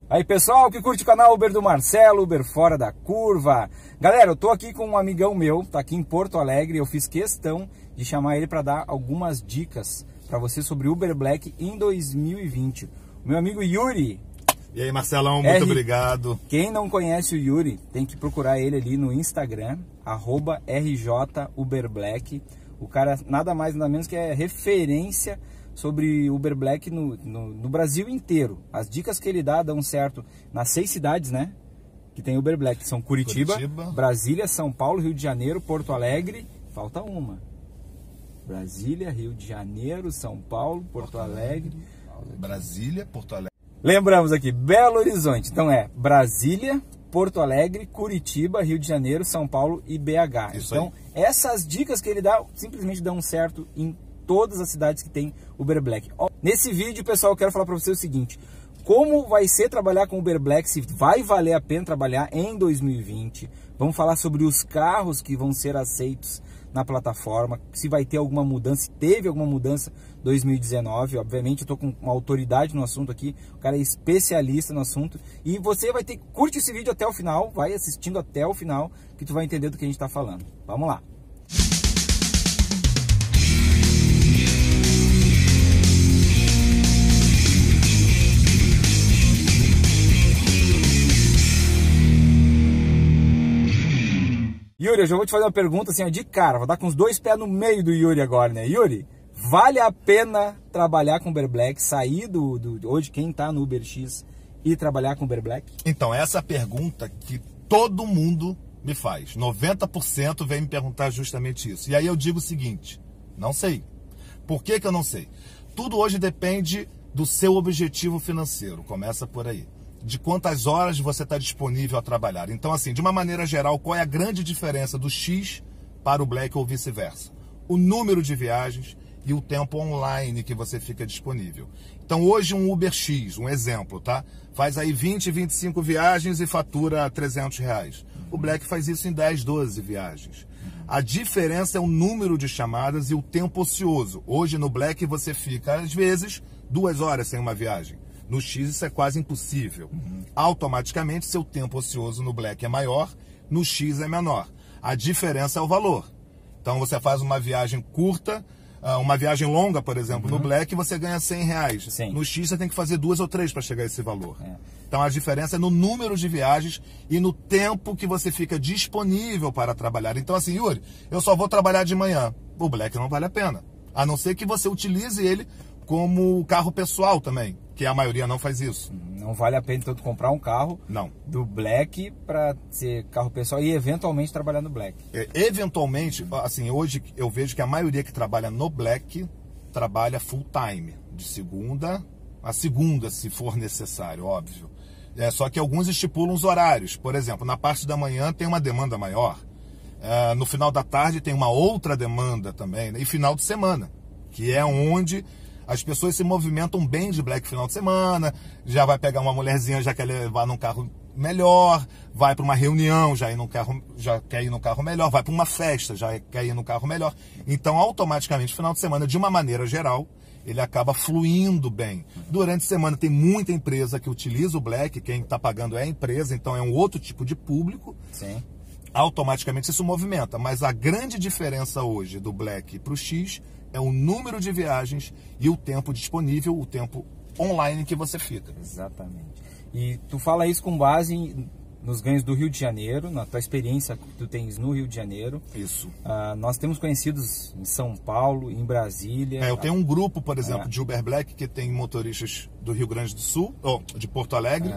Aí pessoal que curte o canal Uber do Marcelo, Uber Fora da Curva. Galera, eu tô aqui com um amigão meu, tá aqui em Porto Alegre. Eu fiz questão de chamar ele para dar algumas dicas para você sobre Uber Black em 2020. O meu amigo Yuri. E aí Marcelão, muito obrigado. Quem não conhece o Yuri, tem que procurar ele ali no Instagram, @RJUberBlack. O cara nada mais nada menos que é referência sobre Uber Black no Brasil inteiro. As dicas que ele dão certo nas 6 cidades, né? Que tem Uber Black, que são Curitiba, Brasília, São Paulo, Rio de Janeiro, Porto Alegre. Falta uma. Brasília, Rio de Janeiro, São Paulo, Porto Alegre. Brasília, Porto Alegre. Lembramos aqui, Belo Horizonte. Então é Brasília, Porto Alegre, Curitiba, Rio de Janeiro, São Paulo e BH. Isso então, aí. essas dicas que ele dá simplesmente dão certo em todas as cidades que tem Uber Black. Nesse vídeo, pessoal, eu quero falar para você o seguinte: como vai ser trabalhar com Uber Black, se vai valer a pena trabalhar em 2020. Vamos falar sobre os carros que vão ser aceitos na plataforma, se vai ter alguma mudança, se teve alguma mudança em 2019. Obviamente eu tô com uma autoridade no assunto aqui, o cara é especialista no assunto, e você vai ter, curte esse vídeo até o final, vai assistindo até o final, que tu vai entender do que a gente tá falando. Vamos lá. Yuri, eu já vou te fazer uma pergunta assim, ó, de cara, vou dar com os 2 pés no meio do Yuri agora, né? Yuri, vale a pena trabalhar com Uber Black, sair hoje quem tá no UberX e trabalhar com Uber Black? Então, essa é a pergunta que todo mundo me faz. 90% vem me perguntar justamente isso. E aí eu digo o seguinte: não sei. Por que eu não sei? Tudo hoje depende do seu objetivo financeiro, começa por aí. De quantas horas você está disponível a trabalhar. Então, assim, de uma maneira geral, qual é a grande diferença do X para o Black ou vice-versa? O número de viagens e o tempo online que você fica disponível. Então, hoje um Uber X, um exemplo, tá? Faz aí 20, 25 viagens e fatura R$300. O Black faz isso em 10, 12 viagens. A diferença é o número de chamadas e o tempo ocioso. Hoje no Black você fica, às vezes, 2 horas sem uma viagem. No X isso é quase impossível. Automaticamente seu tempo ocioso no Black é maior, no X é menor. A diferença é o valor. Então você faz uma viagem curta, uma viagem longa, por exemplo, no Black você ganha R$100. Sim. No X você tem que fazer 2 ou 3 para chegar a esse valor. Então a diferença é no número de viagens e no tempo que você fica disponível para trabalhar. Então assim, Yuri, eu só vou trabalhar de manhã. O Black não vale a pena. A não ser que você utilize ele como carro pessoal também, que a maioria não faz isso. Não vale a pena então comprar um carro do Black para ser carro pessoal e eventualmente trabalhar no Black. Eventualmente, assim, hoje eu vejo que a maioria que trabalha no Black trabalha full time, de segunda a segunda, se for necessário, óbvio. Só que alguns estipulam os horários. Por exemplo, na parte da manhã tem uma demanda maior. No final da tarde tem uma outra demanda também, né? E final de semana, que é onde as pessoas se movimentam bem de Black final de semana, já vai pegar uma mulherzinha, já quer levar num carro melhor, vai para uma reunião, já quer ir no carro melhor, vai para uma festa, já quer ir no carro melhor. Então, automaticamente, final de semana, de uma maneira geral, ele acaba fluindo bem. Durante a semana tem muita empresa que utiliza o Black, quem está pagando é a empresa, então é um outro tipo de público. Sim. Automaticamente isso movimenta, mas a grande diferença hoje do Black para o X é o número de viagens e o tempo disponível, o tempo online que você fica. Exatamente. E tu fala isso com base nos ganhos do Rio de Janeiro, na tua experiência que tu tens no Rio de Janeiro. Isso. Nós temos conhecidos em São Paulo, em Brasília. Eu tenho um grupo, por exemplo, de Uber Black que tem motoristas do Rio Grande do Sul, de Porto Alegre,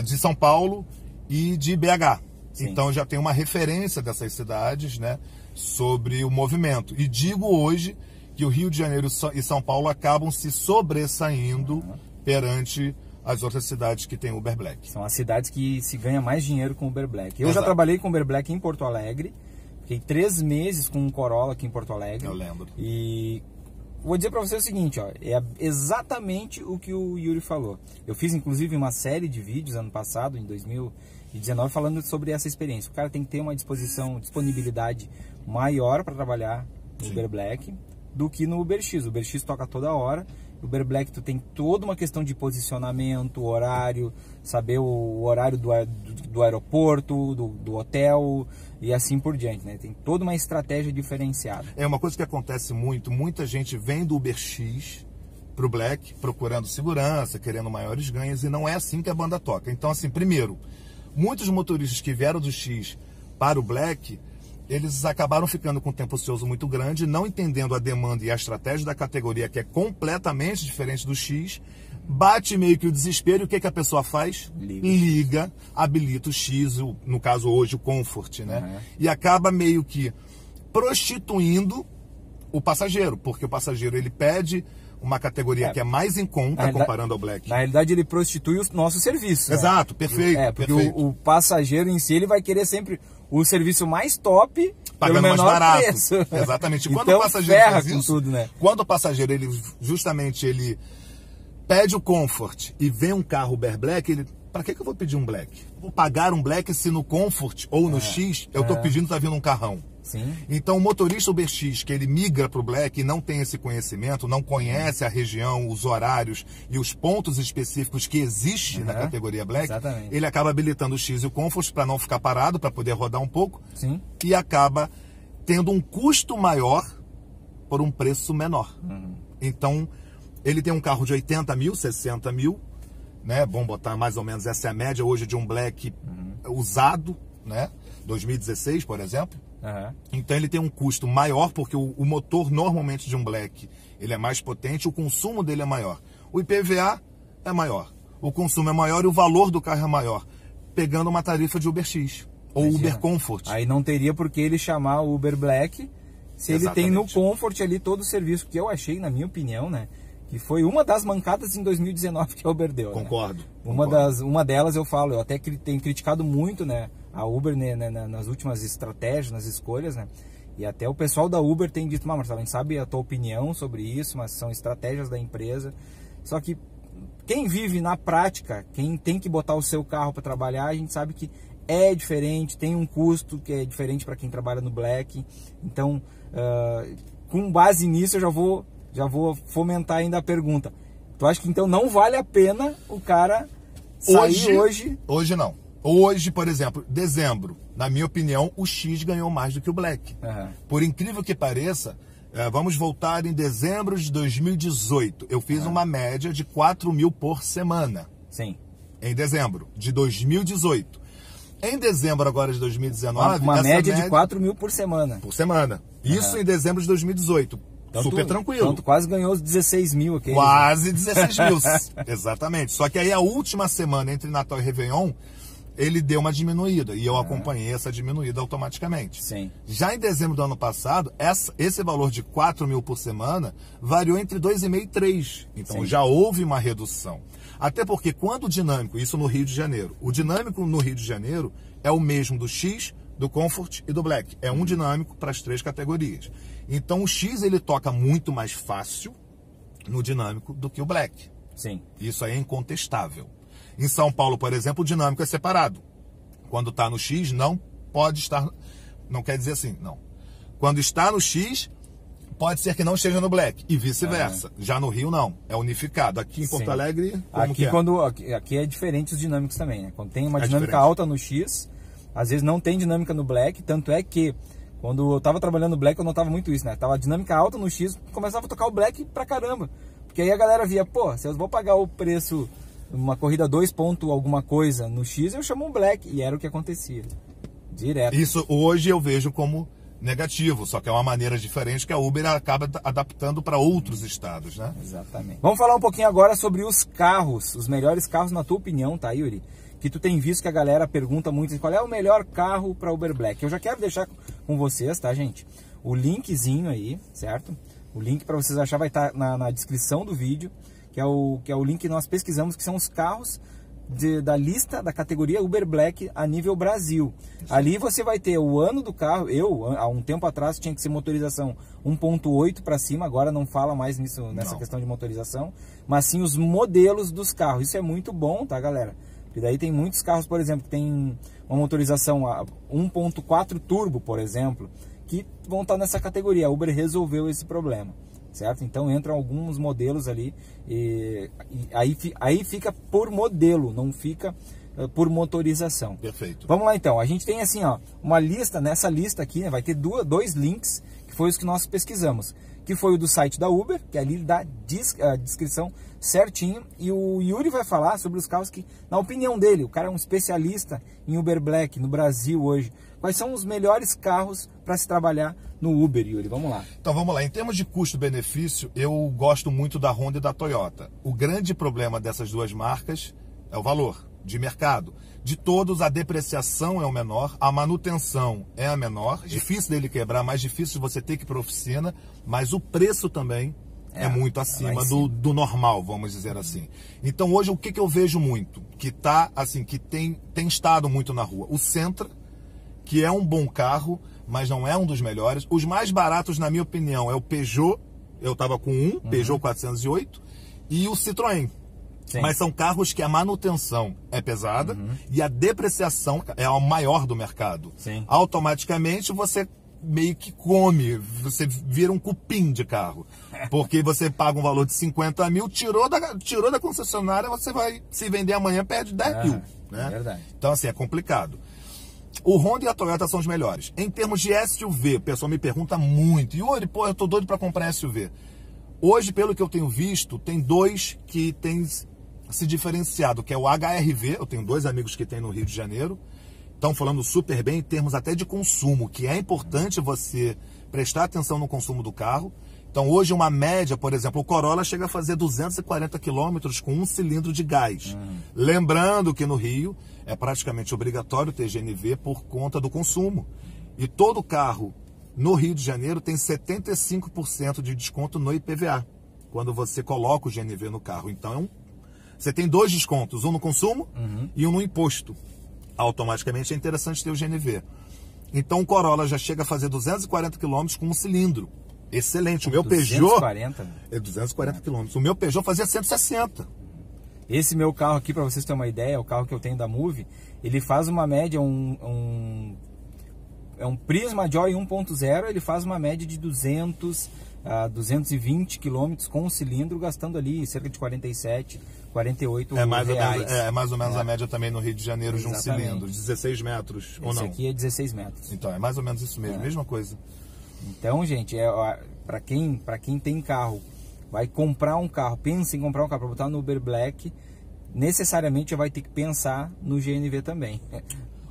de São Paulo e de BH. Sim. Então já tem uma referência dessas cidades, né, sobre o movimento. E digo hoje que o Rio de Janeiro e São Paulo acabam se sobressaindo perante as outras cidades que tem Uber Black. São as cidades que se ganha mais dinheiro com Uber Black. Eu já trabalhei com Uber Black em Porto Alegre, fiquei 3 meses com um Corolla aqui em Porto Alegre. Eu lembro. E vou dizer para você o seguinte, ó, é exatamente o que o Yuri falou. Eu fiz inclusive uma série de vídeos ano passado, em 2019, falando sobre essa experiência. O cara tem que ter uma disponibilidade maior para trabalhar no Uber Black do que no UberX. O UberX toca toda hora Uber Black tu tem toda uma questão de posicionamento, horário, saber o horário do aeroporto, do hotel e assim por diante, né? Tem toda uma estratégia diferenciada. É uma coisa que acontece muito, muita gente vem do Uber X pro Black procurando segurança, querendo maiores ganhos, e não é assim que a banda toca. Então, assim, primeiro, muitos motoristas que vieram do X para o Black, eles acabaram ficando com um tempo ocioso muito grande, não entendendo a demanda e a estratégia da categoria, que é completamente diferente do X. Bate meio que o desespero, e o que a pessoa faz? Liga, habilita o X, no caso hoje o Comfort, né? Uhum. E acaba meio que prostituindo o passageiro, porque o passageiro ele pede uma categoria que é mais em conta comparando ao Black. Na realidade, ele prostitui o nosso serviço. Exato, né? perfeito. Porque perfeito. O passageiro em si, ele vai querer sempre o serviço mais top, pagando pelo menor mais barato. preço. Exatamente. Quando então, o passageiro ferra faz com isso, tudo, né? quando o passageiro, ele justamente ele pede o Comfort e vê um carro Uber Black, ele, para que eu vou pedir um Black? Vou pagar um Black se no Comfort ou no X eu tô pedindo, tá vindo um carrão. Sim. Então o motorista Uber X, que ele migra para o Black e não tem esse conhecimento, não conhece a região, os horários e os pontos específicos que existem na categoria Black, exatamente, ele acaba habilitando o X e o Comfort para não ficar parado, para poder rodar um pouco. Sim. E acaba tendo um custo maior por um preço menor. Então ele tem um carro de 80 mil, 60 mil, né? Bom botar mais ou menos, essa é a média hoje de um Black usado, né? 2016, por exemplo. Então ele tem um custo maior, porque o motor normalmente de um Black ele é mais potente, o consumo dele é maior. O IPVA é maior, o consumo é maior e o valor do carro é maior, pegando uma tarifa de Uber X ou Uber Comfort. Aí não teria por que ele chamar o Uber Black se ele tem no Comfort ali todo o serviço, que eu achei, na minha opinião, né, que foi uma das mancadas em 2019 que a Uber deu. Concordo. Né? Uma delas eu falo, eu até tenho criticado muito, né, a Uber, né, nas últimas estratégias, nas escolhas, né? E até o pessoal da Uber tem dito, Marcelo, a gente sabe a tua opinião sobre isso, mas são estratégias da empresa. Só que quem vive na prática, quem tem que botar o seu carro para trabalhar, a gente sabe que é diferente, tem um custo que é diferente para quem trabalha no Black. Então, com base nisso, eu já vou fomentar ainda a pergunta. Tu acha que então não vale a pena o cara sair hoje? Hoje não. Hoje, por exemplo, dezembro, na minha opinião, o X ganhou mais do que o Black. Por incrível que pareça, vamos voltar em dezembro de 2018. Eu fiz uma média de 4 mil por semana. Sim. Em dezembro de 2018. Em dezembro agora de 2019... Uma média de 4 mil por semana. Por semana. Isso em dezembro de 2018. Super tranquilo. Então tu quase ganhou os 16 mil aqui. Quase 16 mil. Exatamente. Só que aí a última semana, entre Natal e Réveillon, ele deu uma diminuída, e eu acompanhei essa diminuída automaticamente. Sim. Já em dezembro do ano passado, esse valor de 4 mil por semana variou entre 2,5 e 3. Então já houve uma redução. Até porque quando o dinâmico, isso no Rio de Janeiro, o dinâmico no Rio de Janeiro é o mesmo do X, do Comfort e do Black. É um dinâmico para as 3 categorias. Então o X ele toca muito mais fácil no dinâmico do que o Black. Sim. Isso aí é incontestável. Em São Paulo, por exemplo, o dinâmico é separado. Quando está no X, não pode estar... Não quer dizer assim, não. Quando está no X, pode ser que não esteja no Black. E vice-versa. Já no Rio, não. É unificado. Aqui em Porto Alegre, aqui é diferente os dinâmicos também, né? Quando tem uma dinâmica alta no X, às vezes não tem dinâmica no Black. Tanto é que, quando eu estava trabalhando no Black, eu notava muito isso, né? Tava a dinâmica alta no X, começava a tocar o Black pra caramba. Porque aí a galera via, pô, se eu vou pagar o preço... uma corrida 2 ponto alguma coisa no X, eu chamo um Black, e era o que acontecia, direto. Isso hoje eu vejo como negativo, só que é uma maneira diferente que a Uber acaba adaptando para outros estados, né? Exatamente. Vamos falar um pouquinho agora sobre os carros, os melhores carros na tua opinião, tá, Yuri? Que tu tem visto que a galera pergunta muito, qual é o melhor carro para Uber Black? Eu já quero deixar com vocês, tá, gente? O linkzinho aí, certo? O link para vocês achar vai estar na descrição do vídeo. Que é o link que nós pesquisamos, que são os carros da lista da categoria Uber Black a nível Brasil. Ali você vai ter o ano do carro. Há um tempo atrás, tinha que ser motorização 1.8 para cima, agora não fala mais nessa questão de motorização, mas sim os modelos dos carros. Isso é muito bom, tá, galera? Porque daí tem muitos carros, por exemplo, que tem uma motorização 1.4 turbo, por exemplo, que vão estar nessa categoria. A Uber resolveu esse problema. certo? Então entram alguns modelos ali e aí fica por modelo, não fica por motorização. Perfeito. Vamos lá então, a gente tem assim, ó, uma lista, nessa lista aqui, né, vai ter dois links, que foi os que nós pesquisamos, que foi o do site da Uber, que ali dá a descrição certinho, e o Yuri vai falar sobre os carros que, na opinião dele, o cara é um especialista em Uber Black no Brasil hoje. Quais são os melhores carros para se trabalhar no Uber, Yuri? Vamos lá. Então vamos lá, em termos de custo-benefício, eu gosto muito da Honda e da Toyota. O grande problema dessas duas marcas é o valor de mercado. De todos, a depreciação é o menor, a manutenção é a menor, difícil dele quebrar, mais difícil de você ter que ir para a oficina, mas o preço também é muito acima do normal, vamos dizer assim. Então hoje o que eu vejo muito, que tá assim, que tem estado muito na rua, o Sentra, que é um bom carro, mas não é um dos melhores. Os mais baratos, na minha opinião, é o Peugeot, eu estava com Peugeot 408, e o Citroën. Sim. Mas são carros que a manutenção é pesada e a depreciação é a maior do mercado. Sim. Automaticamente você meio que come, você vira um cupim de carro. Porque você paga um valor de 50 mil, tirou da concessionária, você vai se vender amanhã, perde 10 mil. Né? É verdade. Então assim, é complicado. O Honda e a Toyota são os melhores. Em termos de SUV, o pessoal me pergunta muito. Yuri, pô, eu tô doido para comprar SUV. Hoje, pelo que eu tenho visto, tem dois que têm se diferenciado, que é o HR-V, eu tenho dois amigos que tem no Rio de Janeiro, estão falando super bem em termos até de consumo, que é importante você prestar atenção no consumo do carro. Então hoje uma média, por exemplo, o Corolla chega a fazer 240 km com um cilindro de gás. Lembrando que no Rio é praticamente obrigatório ter GNV por conta do consumo. E todo carro no Rio de Janeiro tem 75% de desconto no IPVA, quando você coloca o GNV no carro. Então você tem dois descontos, um no consumo e um no imposto. Automaticamente é interessante ter o GNV. Então o Corolla já chega a fazer 240 km com um cilindro. Excelente. O meu 240? Peugeot é 240 km. O meu Peugeot fazia 160. Esse meu carro aqui, para vocês terem uma ideia, o carro que eu tenho da Move, ele faz uma média, é um Prisma Joy 1.0, ele faz uma média de 200 a 220 km com um cilindro, gastando ali cerca de 47, 48 reais. É mais ou menos a média também no Rio de Janeiro. Exatamente. De um cilindro, 16 metros ou não? Esse aqui é 16 metros. Então é mais ou menos isso mesmo, mesma coisa. Então, gente, para quem tem carro, vai comprar um carro, pensa em comprar um carro para botar no Uber Black, necessariamente vai ter que pensar no GNV também.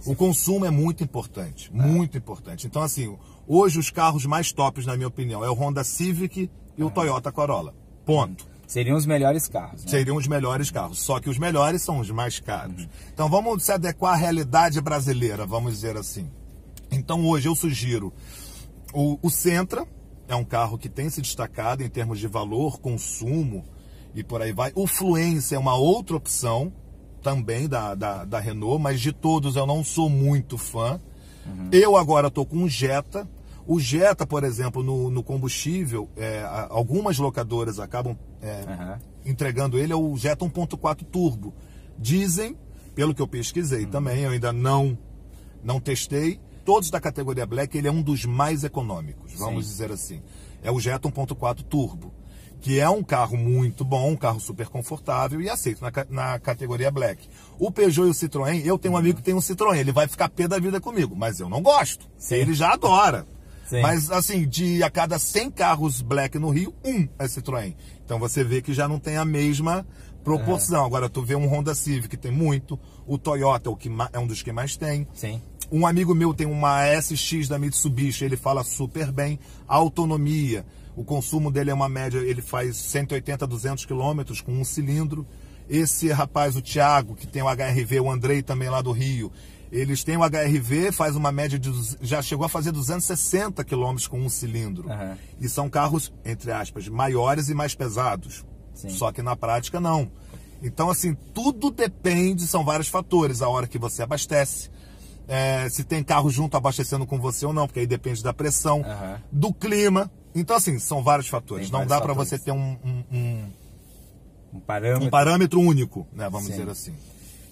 O consumo é muito importante, muito importante. Então, assim, hoje os carros mais tops, na minha opinião, é o Honda Civic e o Toyota Corolla. Ponto. Seriam os melhores carros, né? Seriam os melhores carros, só que os melhores são os mais caros. Então, vamos se adequar à realidade brasileira, vamos dizer assim. Então, hoje eu sugiro o Sentra, é um carro que tem se destacado em termos de valor, consumo e por aí vai. O Fluence é uma outra opção, também da Renault, mas de todos eu não sou muito fã. Eu agora estou com um Jetta. O Jetta, por exemplo, no combustível, algumas locadoras acabam entregando ele, é o Jetta 1.4 Turbo. Dizem, pelo que eu pesquisei também, eu ainda não testei, todos da categoria Black, ele é um dos mais econômicos, vamos dizer assim. É o Jetta 1.4 Turbo, que é um carro muito bom, um carro super confortável e aceito na categoria Black. O Peugeot e o Citroën, eu tenho um amigo que tem um Citroën, ele vai ficar pé da vida comigo, mas eu não gosto. Ele já adora. Mas assim, a cada 100 carros Black no Rio, um é Citroën. Então você vê que já não tem a mesma proporção. Agora tu vê um Honda Civic, tem muito, o Toyota é um dos que mais tem. Um amigo meu tem uma SX da Mitsubishi, ele fala super bem. A autonomia, o consumo dele é uma média, ele faz 180 a 200 km com um cilindro. Esse rapaz, o Thiago, que tem o HR-V, o Andrei também lá do Rio, eles têm o HR-V, faz uma média de, já chegou a fazer 260 km com um cilindro. E são carros, entre aspas, maiores e mais pesados. Só que na prática não. Então assim, tudo depende, são vários fatores. A hora que você abastece, se tem carro junto abastecendo com você ou não, porque aí depende da pressão, do clima. Então assim, são vários fatores. Não dá para você ter um parâmetro único, né? Vamos dizer assim.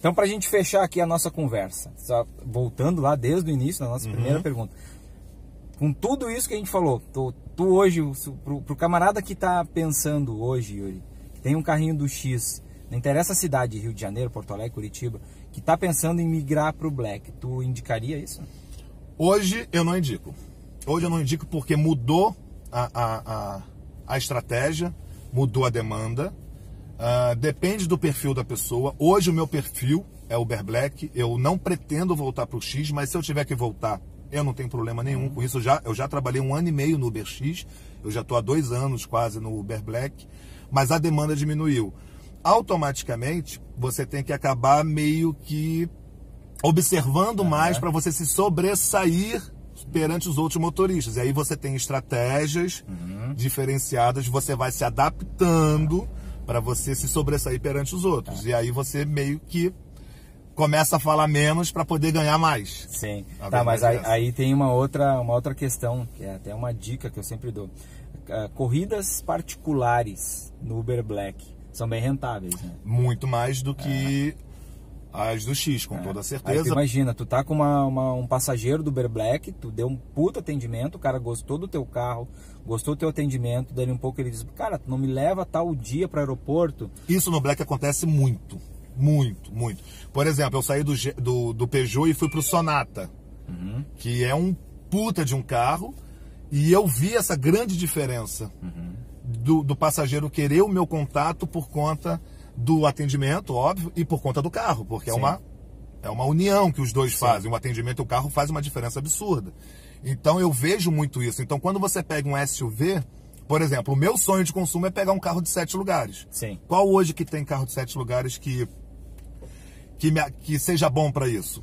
Então, para a gente fechar aqui a nossa conversa, só voltando lá desde o início, na nossa primeira pergunta, com tudo isso que a gente falou, tu hoje, pro camarada que tá pensando hoje, Yuri, que tem um carrinho do X, não interessa a cidade, Rio de Janeiro, Porto Alegre, Curitiba, que tá pensando em migrar pro Black, tu indicaria isso? Hoje eu não indico. Hoje eu não indico porque mudou a estratégia, mudou a demanda, depende do perfil da pessoa. Hoje o meu perfil é Uber Black, eu não pretendo voltar pro X, mas se eu tiver que voltar, eu não tenho problema nenhum com isso. Eu já trabalhei 1 ano e meio no Uber X, eu já estou há 2 anos quase no Uber Black, mas a demanda diminuiu. Automaticamente, você tem que acabar meio que observando mais para você se sobressair perante os outros motoristas. E aí você tem estratégias diferenciadas, você vai se adaptando para você se sobressair perante os outros. E aí você meio que começa a falar menos para poder ganhar mais. Sim. Tá, mas aí tem uma outra questão, que é até uma dica que eu sempre dou. Corridas particulares no Uber Black são bem rentáveis, né? Muito mais do que as do X, com toda certeza. Aí tu imagina, tu tá com um passageiro do Uber Black, tu deu um puta atendimento, o cara gostou do teu carro, gostou do teu atendimento, daí um pouco ele diz, cara, tu não me leva tal dia para o aeroporto. Isso no Black acontece muito. Muito, muito. Por exemplo, eu saí do Peugeot e fui pro Sonata, que é um puta de um carro, e eu vi essa grande diferença do passageiro querer o meu contato por conta do atendimento, óbvio, e por conta do carro, porque é uma união que os dois fazem. O atendimento e o carro faz uma diferença absurda. Então eu vejo muito isso. Então quando você pega um SUV, por exemplo, o meu sonho de consumo é pegar um carro de 7 lugares. Sim. Qual hoje que tem carro de 7 lugares que seja bom para isso?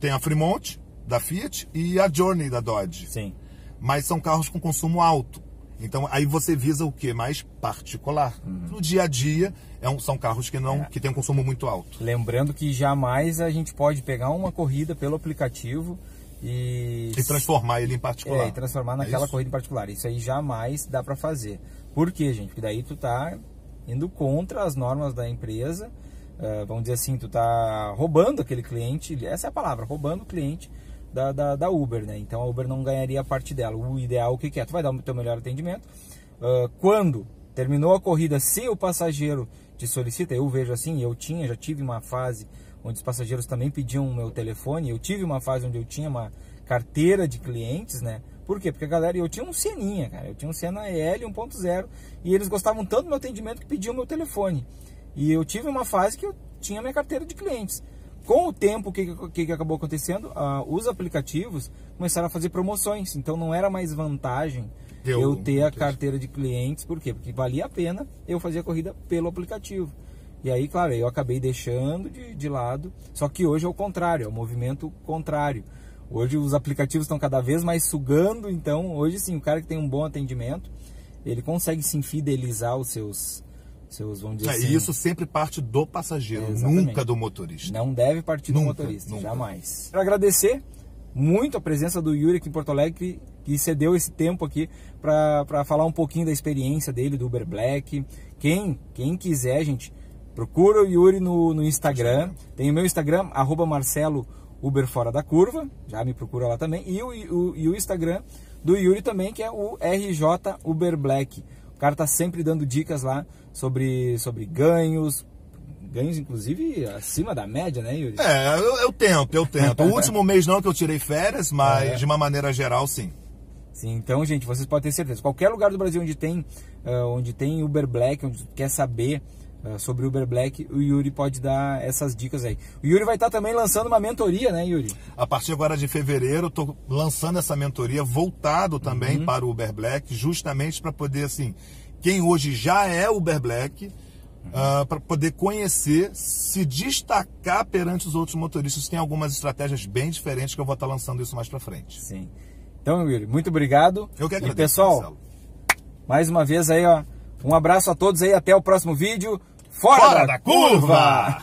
Tem a Fremont, da Fiat, e a Journey, da Dodge. Sim. Mas são carros com consumo alto. Então aí você visa o que? Mais particular. No dia a dia, são carros que têm um consumo muito alto. Lembrando que jamais a gente pode pegar uma corrida pelo aplicativo e transformar ele em particular. E transformar naquela corrida em particular. Isso aí jamais dá para fazer. Por quê, gente? Porque daí tu tá indo contra as normas da empresa. Vamos dizer assim, tu tá roubando aquele cliente, essa é a palavra, roubando o cliente da Uber, né? Então a Uber não ganharia a parte dela. O ideal, o que é? Tu vai dar o teu melhor atendimento. Quando terminou a corrida, se o passageiro te solicita, eu vejo assim, já tive uma fase onde os passageiros também pediam o meu telefone, eu tive uma fase onde eu tinha uma carteira de clientes, né? Por quê? Porque a galera, eu tinha um Seninha, cara, eu tinha um Senna EL 1.0 e eles gostavam tanto do meu atendimento que pediam o meu telefone. E eu tive uma fase que eu tinha minha carteira de clientes. Com o tempo, o que acabou acontecendo? Os aplicativos começaram a fazer promoções. Então não era mais vantagem eu ter a carteira de clientes. Por quê? Porque valia a pena eu fazer a corrida pelo aplicativo. E aí, claro, eu acabei deixando de lado. Só que hoje é o contrário, é o movimento contrário. Hoje os aplicativos estão cada vez mais sugando. Então hoje sim, o cara que tem um bom atendimento, ele consegue sim fidelizar os seus vamos dizer assim. E isso sempre parte do passageiro, nunca do motorista. Não deve partir do motorista, jamais. Quero agradecer muito a presença do Yuri aqui em Porto Alegre, que cedeu esse tempo aqui para falar um pouquinho da experiência dele, do Uber Black. Quem quiser, gente, procura o Yuri no Instagram. Tem o meu Instagram, @Marcelo Uber Fora da Curva, já me procura lá também. E o Instagram do Yuri também, que é o RJ Uber Black. O cara tá sempre dando dicas lá sobre ganhos inclusive acima da média, né, Yuri? Eu tento. O último mês não, que eu tirei férias, mas de uma maneira geral, sim. Sim, então, gente, vocês podem ter certeza. Qualquer lugar do Brasil onde tem Uber Black, onde quer saber sobre Uber Black, o Yuri pode dar essas dicas aí. O Yuri vai estar também lançando uma mentoria, né, Yuri? A partir agora de fevereiro, eu estou lançando essa mentoria voltado também para o Uber Black, justamente para poder, assim, quem hoje já é Uber Black, para poder conhecer, se destacar perante os outros motoristas. Tem algumas estratégias bem diferentes que eu vou estar lançando isso mais para frente. Sim. Então, Yuri, muito obrigado. Eu que agradeço, e pessoal, Marcelo, mais uma vez aí, um abraço a todos aí, até o próximo vídeo. Fora da curva!